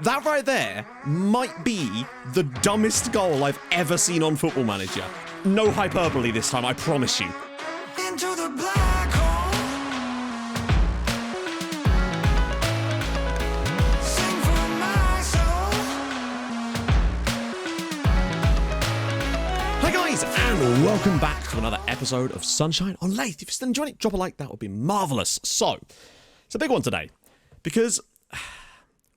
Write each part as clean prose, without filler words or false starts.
That right there might be the dumbest goal I've ever seen on Football Manager. No hyperbole this time, I promise you. Into the black hole. Sing for my soul. Hi guys, and welcome back to another episode of Sunshine on Leyth. If you're still enjoying it, drop a like, that would be marvellous. So, it's a big one today, because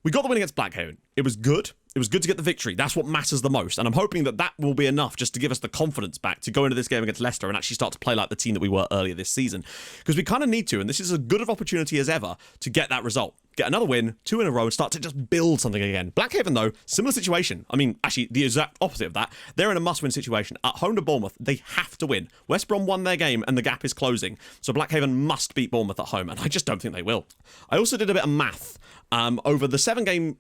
we got the win against Blackhaven. It was good. It was good to get the victory. That's what matters the most. And I'm hoping that that will be enough just to give us the confidence back to go into this game against Leicester and actually start to play like the team that we were earlier this season. Because we kind of need to, and this is as good of opportunity as ever to get that result. Get another win, 2 in a row, and start to just build something again. Blackhaven, though, similar situation. I mean, actually, the exact opposite of that. They're in a must-win situation. At home to Bournemouth, they have to win. West Brom won their game, and the gap is closing. So Blackhaven must beat Bournemouth at home, and I just don't think they will. I also did a bit of math over the 7-game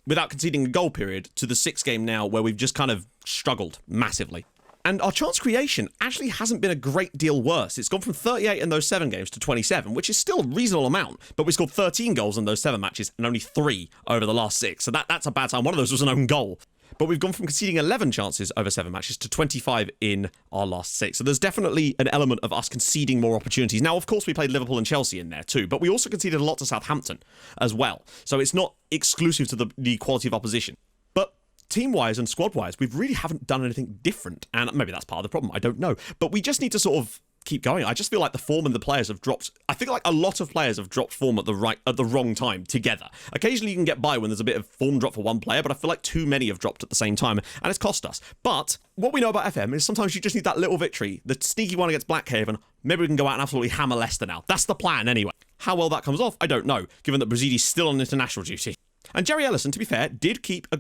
without conceding a goal period to the 6-game now where we've just kind of struggled massively. And our chance creation actually hasn't been a great deal worse. It's gone from 38 in those 7 games to 27, which is still a reasonable amount, but we scored 13 goals in those 7 matches and only 3 over the last 6. So that's a bad sign. One of those was an own goal. But we've gone from conceding 11 chances over 7 matches to 25 in our last 6. So there's definitely an element of us conceding more opportunities. Now, of course, we played Liverpool and Chelsea in there too, but we also conceded a lot to Southampton as well. So it's not exclusive to the quality of opposition. But team-wise and squad-wise, we really haven't done anything different. And maybe that's part of the problem, I don't know. But we just need to sort of keep going. I just feel like the form and the players have dropped. I think like a lot of players have dropped form at the wrong time together. Occasionally you can get by when there's a bit of form drop for one player, but I feel like too many have dropped at the same time, and it's cost us. But what we know about FM is sometimes you just need that little victory, the sneaky one against Blackhaven. Maybe we can go out and absolutely hammer Leicester now. That's the plan anyway. How well that comes off, I don't know, given that Brazili's still on international duty. And Jerry Ellison, to be fair, did keep a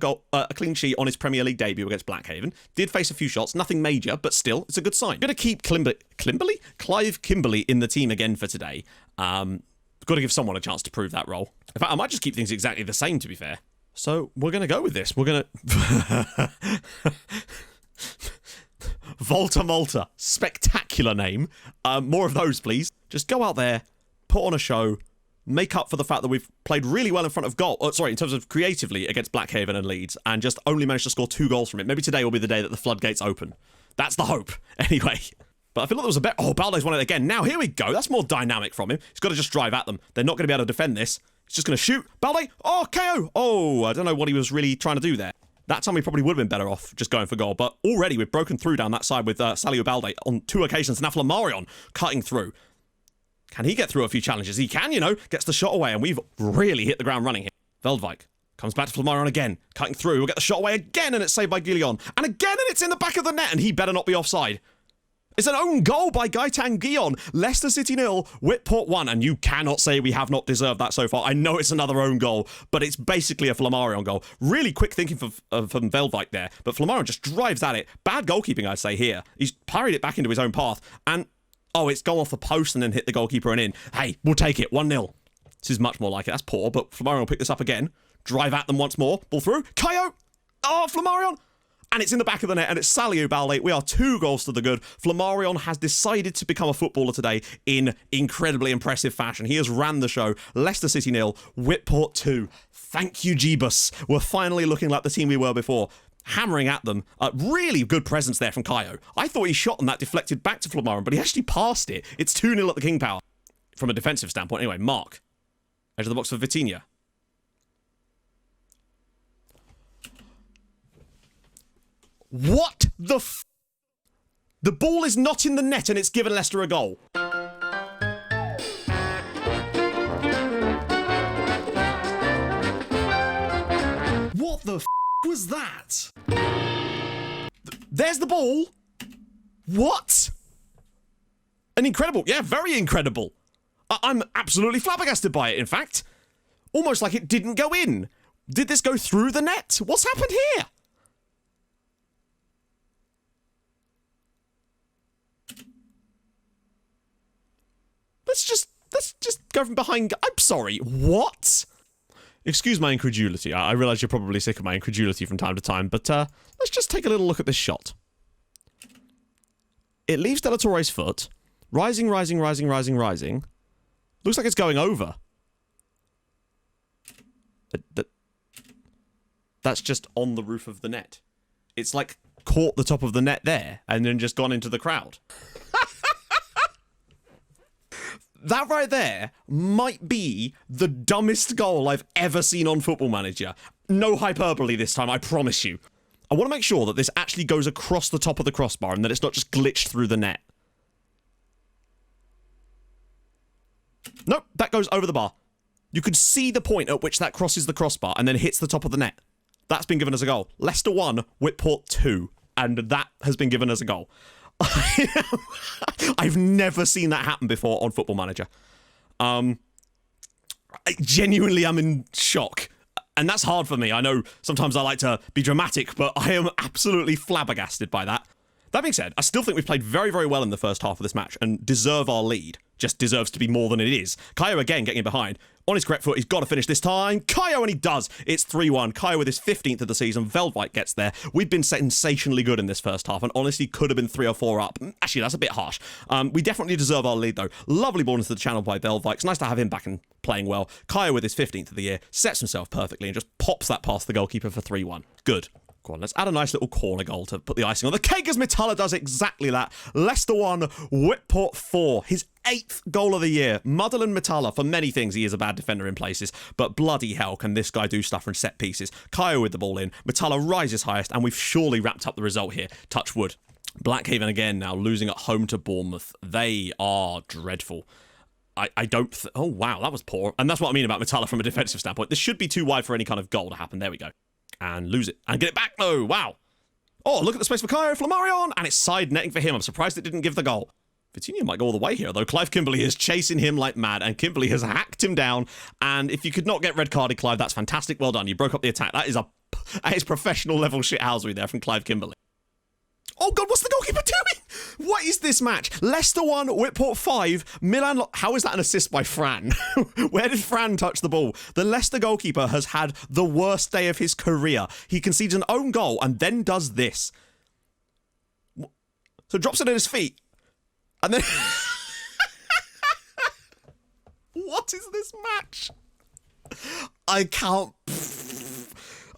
clean sheet on his Premier League debut against Blackhaven. Did face a few shots, nothing major, but still, it's a good sign. Going to keep Clive Kimberley in the team again for today. Got to give someone a chance to prove that role. In fact, I might just keep things exactly the same, to be fair. So we're going to go with this. We're going to... Volta Malta. Spectacular name. More of those, please. Just go out there, put on a show, make up for the fact that we've played really well in front of goal. In terms of creatively against Blackhaven and Leeds, and just only managed to score 2 goals from it. Maybe today will be the day that the floodgates open. That's the hope, anyway. But I feel like there was a bet. Oh, Balde's won it again. Now, here we go. That's more dynamic from him. He's got to just drive at them. They're not going to be able to defend this. He's just going to shoot. Balde. Oh, KO. Oh, I don't know what he was really trying to do there. That time we probably would have been better off just going for goal. But already we've broken through down that side with Salio Balde on 2 occasions. Now Flamarion cutting through. Can he get through a few challenges? He can, gets the shot away, and we've really hit the ground running here. Veldwijk comes back to Flamarion again, cutting through. We'll get the shot away again, and it's saved by Guillon. And again, and it's in the back of the net, and he better not be offside. It's an own goal by Gaetan Guillon. Leicester City 0, Whitport 1, and you cannot say we have not deserved that so far. I know it's another own goal, but it's basically a Flamarion goal. Really quick thinking from Veldwijk there, but Flamarion just drives at it. Bad goalkeeping, I'd say, here. He's parried it back into his own path, and oh, it's gone off the post and then hit the goalkeeper and in. Hey, we'll take it. 1-0. This is much more like it. That's poor, but Flamarion will pick this up again. Drive at them once more. Ball through. Kayo! Oh, Flamarion! And it's in the back of the net, and it's Salio Balde. We are 2 goals to the good. Flamarion has decided to become a footballer today in incredibly impressive fashion. He has ran the show. Leicester City 0, Whitport 2. Thank you, Jeebus. We're finally looking like the team we were before. Hammering at them. Really good presence there from Kayo. I thought he shot and that deflected back to Flamarion, but he actually passed it. It's 2-0 at the King Power. From a defensive standpoint. Anyway, Mark. Edge of the box for Vitinha. What the f... The ball is not in the net and it's given Leicester a goal. What the f... was that? There's the ball. What? An incredible, yeah, very incredible. I'm absolutely flabbergasted by it, in fact. Almost like it didn't go in. Did this go through the net? What's happened here? Let's just go from behind. I'm sorry, what? Excuse my incredulity. I realise you're probably sick of my incredulity from time to time, but let's just take a little look at this shot. It leaves De La Torre's foot. Rising, rising, rising, rising, rising. Looks like it's going over. that's just on the roof of the net. It's like caught the top of the net there and then just gone into the crowd. That right there might be the dumbest goal I've ever seen on Football Manager. No hyperbole this time, I promise you. I want to make sure that this actually goes across the top of the crossbar and that it's not just glitched through the net. Nope, that goes over the bar. You could see the point at which that crosses the crossbar and then hits the top of the net. That's been given as a goal. Leicester 1, Whitport 2. And that has been given as a goal. I've never seen that happen before on Football Manager. I genuinely am in shock. And that's hard for me. I know sometimes I like to be dramatic, but I am absolutely flabbergasted by that. That being said, I still think we've played very, very well in the first half of this match and deserve our lead. Just deserves to be more than it is. Kayo again getting in behind. On his correct foot, he's got to finish this time. Kayo, and he does. It's 3-1. Kayo with his 15th of the season. Veldwijk gets there. We've been sensationally good in this first half and honestly could have been 3 or 4 up. Actually, that's a bit harsh. We definitely deserve our lead though. Lovely ball into the channel by Veldwijk. It's nice to have him back and playing well. Kayo with his 15th of the year sets himself perfectly and just pops that past the goalkeeper for 3-1. Good. Go on, let's add a nice little corner goal to put the icing on the cake as Mitala does exactly that. Leicester 1, Whitport 4. His 8th goal of the year. Mudderland Mitala, for many things, he is a bad defender in places, but bloody hell can this guy do stuff from set pieces. Kayo with the ball in. Mitala rises highest, and we've surely wrapped up the result here. Touch wood. Blackhaven again now losing at home to Bournemouth. They are dreadful. I don't... oh, wow, that was poor. And that's what I mean about Mitala from a defensive standpoint. This should be too wide for any kind of goal to happen. There we go. And lose it. And get it back. Oh, wow. Oh, look at the space for Kayo. Flammarion. And it's side netting for him. I'm surprised it didn't give the goal. Vitinha might go all the way here, though. Clive Kimberley is chasing him like mad, and Kimberley has hacked him down. And if you could not get red carded, Clive, that's fantastic. Well done. You broke up the attack. That is professional level shithousery there from Clive Kimberley. Oh, God, what's the goalkeeper doing? What is this match? Leicester 1, Whitport 5, Milan... How is that an assist by Fran? Where did Fran touch the ball? The Leicester goalkeeper has had the worst day of his career. He concedes an own goal and then does this. So drops it at his feet. And then... What is this match? I can't...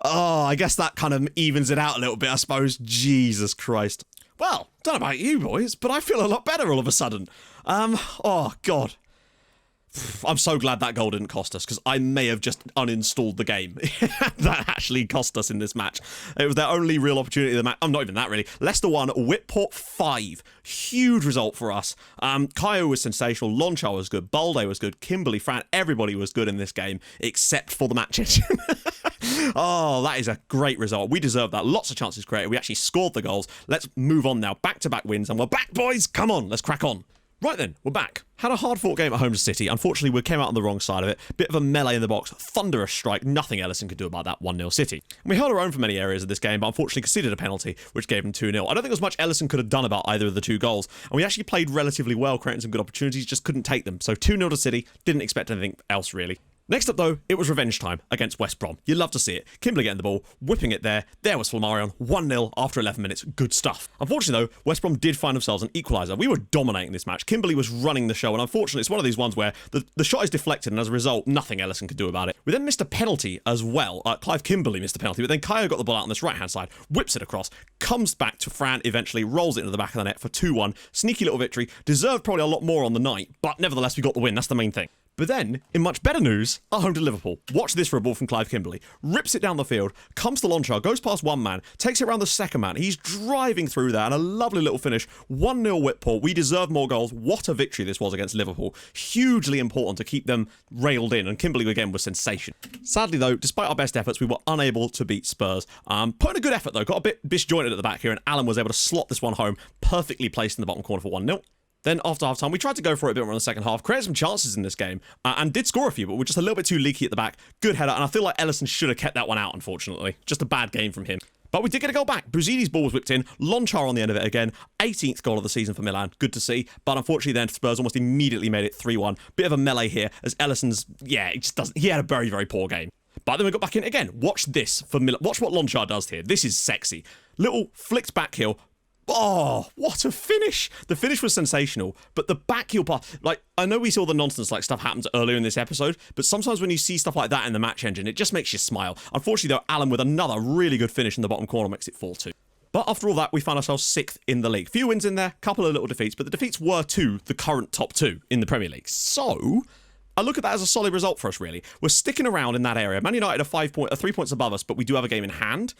Oh, I guess that kind of evens it out a little bit, I suppose. Jesus Christ. Well, don't know about you boys, but I feel a lot better all of a sudden. Oh, God. I'm so glad that goal didn't cost us, because I may have just uninstalled the game. That actually cost us in this match. It was their only real opportunity of the match. I'm not even that, really. Leicester 1, Whitport 5. Huge result for us. Kayo was sensational. Lonchar was good. Balde was good. Kimberley, Fran, everybody was good in this game, except for the match engine. Oh, that is a great result. We deserve that. Lots of chances created. We actually scored the goals. Let's move on now. Back-to-back wins, and we're back, boys. Come on, let's crack on. Right then, we're back. Had a hard-fought game at home to City. Unfortunately, we came out on the wrong side of it. Bit of a melee in the box. Thunderous strike. Nothing Ellison could do about that 1-0 City. And we held our own for many areas of this game, but unfortunately conceded a penalty, which gave them 2-0. I don't think there was much Ellison could have done about either of the 2 goals. And we actually played relatively well, creating some good opportunities, just couldn't take them. So 2-0 to City. Didn't expect anything else, really. Next up, though, it was revenge time against West Brom. You love to see it. Kimberley getting the ball, whipping it there. There was Flammarion, 1-0 after 11 minutes. Good stuff. Unfortunately, though, West Brom did find themselves an equaliser. We were dominating this match. Kimberley was running the show, and unfortunately, it's one of these ones where the shot is deflected, and as a result, nothing Ellison could do about it. We then missed a penalty as well. Clive Kimberley missed a penalty, but then Kayo got the ball out on this right-hand side, whips it across, comes back to Fran eventually, rolls it into the back of the net for 2-1. Sneaky little victory. Deserved probably a lot more on the night, but nevertheless, we got the win. That's the main thing. But then, in much better news, our home to Liverpool. Watch this for a ball from Clive Kimberley. Rips it down the field, comes to Lonchar, goes past one man, takes it around the second man. He's driving through there, and a lovely little finish. 1-0 Whitport. We deserve more goals. What a victory this was against Liverpool. Hugely important to keep them railed in, and Kimberley again was sensation. Sadly, though, despite our best efforts, we were unable to beat Spurs. Put in a good effort, though. Got a bit disjointed at the back here, and Alan was able to slot this one home, perfectly placed in the bottom corner for 1-0. Then after half-time, we tried to go for it a bit more in the second half, created some chances in this game, and did score a few, but we're just a little bit too leaky at the back. Good header, and I feel like Ellison should have kept that one out, unfortunately. Just a bad game from him. But we did get a goal back. Bouzidi's ball was whipped in. Lonchar on the end of it again. 18th goal of the season for Milan. Good to see. But unfortunately then, Spurs almost immediately made it 3-1. Bit of a melee here, as Ellison's, yeah, it just doesn't, he had a very, very poor game. But then we got back in again. Watch this for Milan. Watch what Lonchar does here. This is sexy. Little flicked back heel. Oh, what a finish. The finish was sensational, but the backheel pass, like, I know we saw the nonsense like stuff happens earlier in this episode, but sometimes when you see stuff like that in the match engine, it just makes you smile. Unfortunately, though, Alan with another really good finish in the bottom corner makes it 4-2. But after all that, we found ourselves 6th in the league. Few wins in there, couple of little defeats, but the defeats were to the current top 2 in the Premier League. So I look at that as a solid result for us, really. We're sticking around in that area. Man United are 3 points above us, but we do have a game in hand.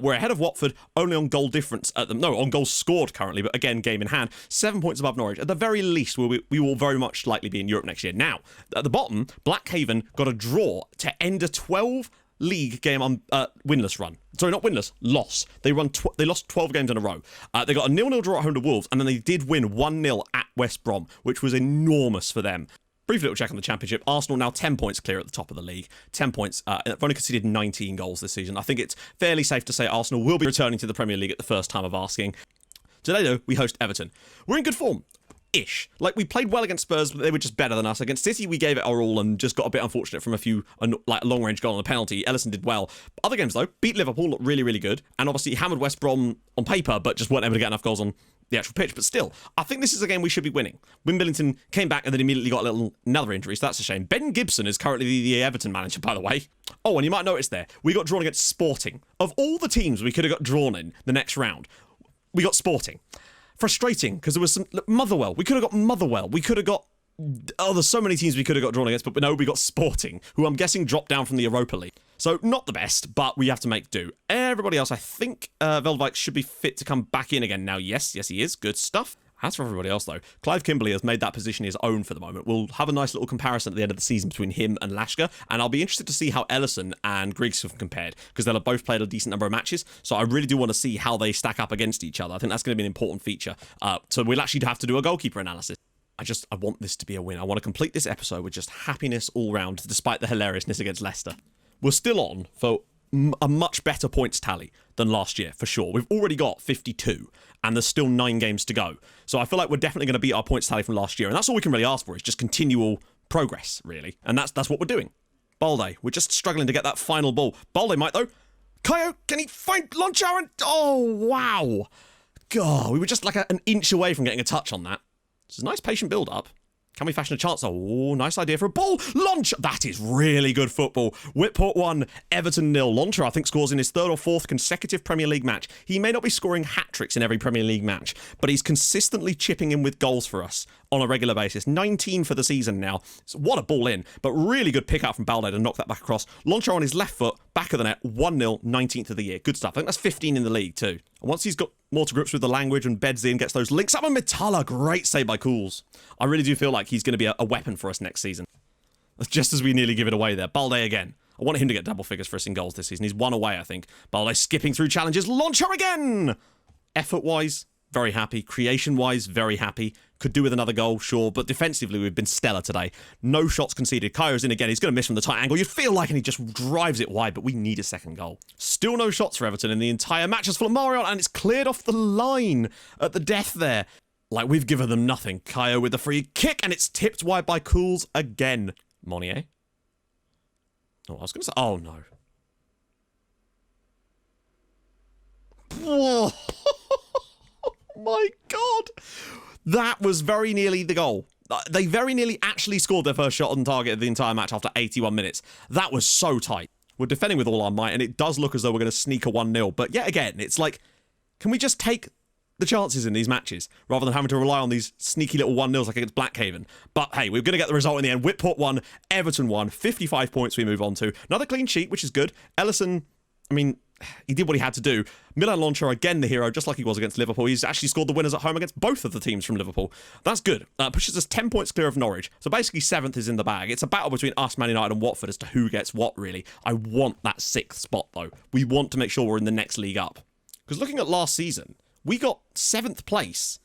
We're ahead of Watford, only on goal difference at them. No, on goals scored currently, but again, game in hand. 7 points above Norwich. At the very least, we will very much likely be in Europe next year. Now, at the bottom, Blackhaven got a draw to end a 12 league game on winless run. Sorry, not winless, loss. They lost 12 games in a row. They got a 0-0 draw at home to Wolves, and then they did win 1-0 at West Brom, which was enormous for them. Brief little check on the Championship. Arsenal now 10 points clear at the top of the league. 10 points. They've only conceded 19 goals this season. I think it's fairly safe to say Arsenal will be returning to the Premier League at the first time of asking. Today, though, we host Everton. We're in good form. Ish. Like, we played well against Spurs, but they were just better than us. Against City, we gave it our all and just got a bit unfortunate from a few, like, long-range goal on a penalty. Ellison did well. Other games, though, beat Liverpool, looked really, really good. And obviously hammered West Brom on paper, but just weren't able to get enough goals on the actual pitch. But still, I think this is a game we should be winning. Win Billington came back and then immediately got another injury, so that's a shame. Ben Gibson is currently the Everton manager, by the way. Oh, and you might notice there, we got drawn against Sporting. Of all the teams we could have got drawn in the next round, we got Sporting. Frustrating, because there was some... Motherwell. We could have got Motherwell. We could have got... Oh, there's so many teams we could have got drawn against, but no, we got Sporting, who I'm guessing dropped down from the Europa League. So, not the best, but we have to make do. Everybody else, I think Veldwijk should be fit to come back in again now. Yes, he is. Good stuff. As for everybody else, though, Clive Kimberley has made that position his own for the moment. We'll have a nice little comparison at the end of the season between him and Lashka, and I'll be interested to see how Ellison and Griggs have compared, because they'll have both played a decent number of matches, so I really do want to see how they stack up against each other. I think that's going to be an important feature. So we'll actually have to do a goalkeeper analysis. I want this to be a win. I want to complete this episode with just happiness all round, despite the hilariousness against Leicester. We're still on for a much better points tally than last year, for sure. We've already got 52, and there's still 9 games to go. So I feel like we're definitely going to beat our points tally from last year, and that's all we can really ask for, is just continual progress, really. And that's what we're doing. Balde, we're just struggling to get that final ball. Balde might, though. Kayo, can he find Lonchar? And oh, wow. God, we were just like an inch away from getting a touch on that. It's a nice patient build-up. Can we fashion a chance? Oh, nice idea for a ball. Launch! That is really good football. Whitport 1, Everton 0. Launcher, I think, scores in his 3rd or 4th consecutive Premier League match. He may not be scoring hat-tricks in every Premier League match, but he's consistently chipping in with goals for us on a regular basis. 19 for the season now. So what a ball in, but really good pick out from Balde to knock that back across. Launcher on his left foot, back of the net, 1-0, 19th of the year. Good stuff. I think that's 15 in the league too. And once he's got more to grips with the language and beds in, gets those links up with Mitala. Great save by Cools. I really do feel like he's going to be a weapon for us next season. Just as we nearly give it away there. Balde again. I want him to get double figures for us in goals this season. He's 1 away, I think. Balde skipping through challenges. Launcher again! Effort-wise, very happy. Creation-wise, very happy. Could do with another goal, sure, but defensively we've been stellar today. No shots conceded. Kayo's in again. He's going to miss from the tight angle. You'd feel like, and he just drives it wide, but we need a second goal. Still no shots for Everton in the entire match. As for Marion, and it's cleared off the line at the death there. Like, we've given them nothing. Kayo with the free kick, and it's tipped wide by Cools again. Monnier. Oh, I was going to say... Oh, no. Oh, my God. That was very nearly the goal. They very nearly actually scored their first shot on target of the entire match after 81 minutes. That was so tight. We're defending with all our might, and it does look as though we're going to sneak a 1-0. But yet again, it's like, can we just take the chances in these matches rather than having to rely on these sneaky little 1-0s like against Blackhaven? But hey, we're going to get the result in the end. Whitport 1, Everton 1, 55 points we move on to. Another clean sheet, which is good. Ellison, I mean, he did what he had to do. Milan Launcher, again the hero, just like he was against Liverpool. He's actually scored the winners at home against both of the teams from Liverpool. That's good. Pushes us 10 points clear of Norwich. So basically 7th is in the bag. It's a battle between us, Man United and Watford as to who gets what, really. I want that 6th spot, though. We want to make sure we're in the next league up. Because looking at last season, we got 7th place.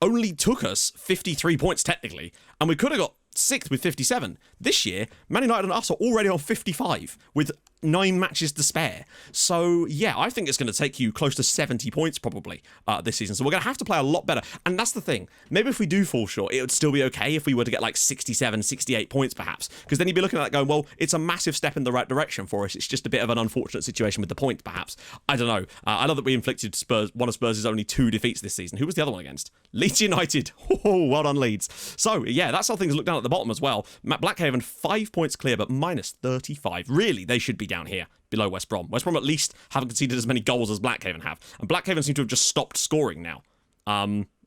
Only took us 53 points, technically. And we could have got 6th with 57. This year, Man United and us are already on 55 with 9 matches to spare. So, yeah, I think it's going to take you close to 70 points probably this season. So we're going to have to play a lot better. And that's the thing. Maybe if we do fall short, it would still be okay if we were to get like 67, 68 points perhaps. Because then you'd be looking at that going, well, it's a massive step in the right direction for us. It's just a bit of an unfortunate situation with the points perhaps. I don't know. I know that we inflicted one of Spurs' only 2 defeats this season. Who was the other one against? Leeds United. Oh, well done, Leeds. So, yeah, that's how things look down at the bottom as well. Blackhaven, 5 points clear, but minus 35. Really, they should be down here below West Brom. West Brom at least haven't conceded as many goals as Blackhaven have. And Blackhaven seem to have just stopped scoring now.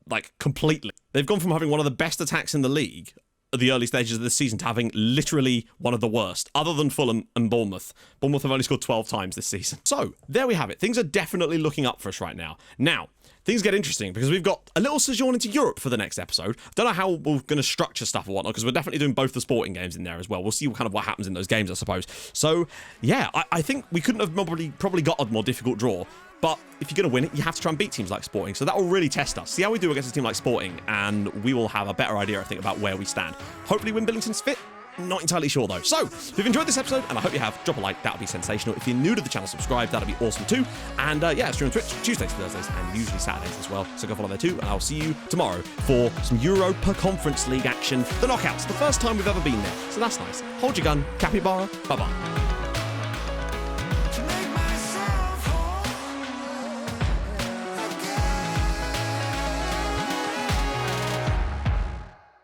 Like, completely. They've gone from having one of the best attacks in the league at the early stages of the season to having literally one of the worst, other than Fulham and Bournemouth. Bournemouth have only scored 12 times this season. So, there we have it. Things are definitely looking up for us right now. Now, things get interesting because we've got a little sojourn into Europe for the next episode. Don't know how we're going to structure stuff or whatnot because we're definitely doing both the sporting games in there as well. We'll see kind of what happens in those games, I suppose. So, yeah, I think we couldn't have probably got a more difficult draw. But if you're going to win it, you have to try and beat teams like Sporting. So that will really test us. See how we do against a team like Sporting, and we will have a better idea, I think, about where we stand. Hopefully win Billington's fit. Not entirely sure, though. So, if you've enjoyed this episode, and I hope you have, drop a like. That would be sensational. If you're new to the channel, subscribe. That would be awesome, too. And, yeah, stream on Twitch Tuesdays, Thursdays, and usually Saturdays as well. So go follow there, too. And I'll see you tomorrow for some Europa Conference League action. The knockouts. The first time we've ever been there. So that's nice. Hold your gun. Capybara. Bye-bye.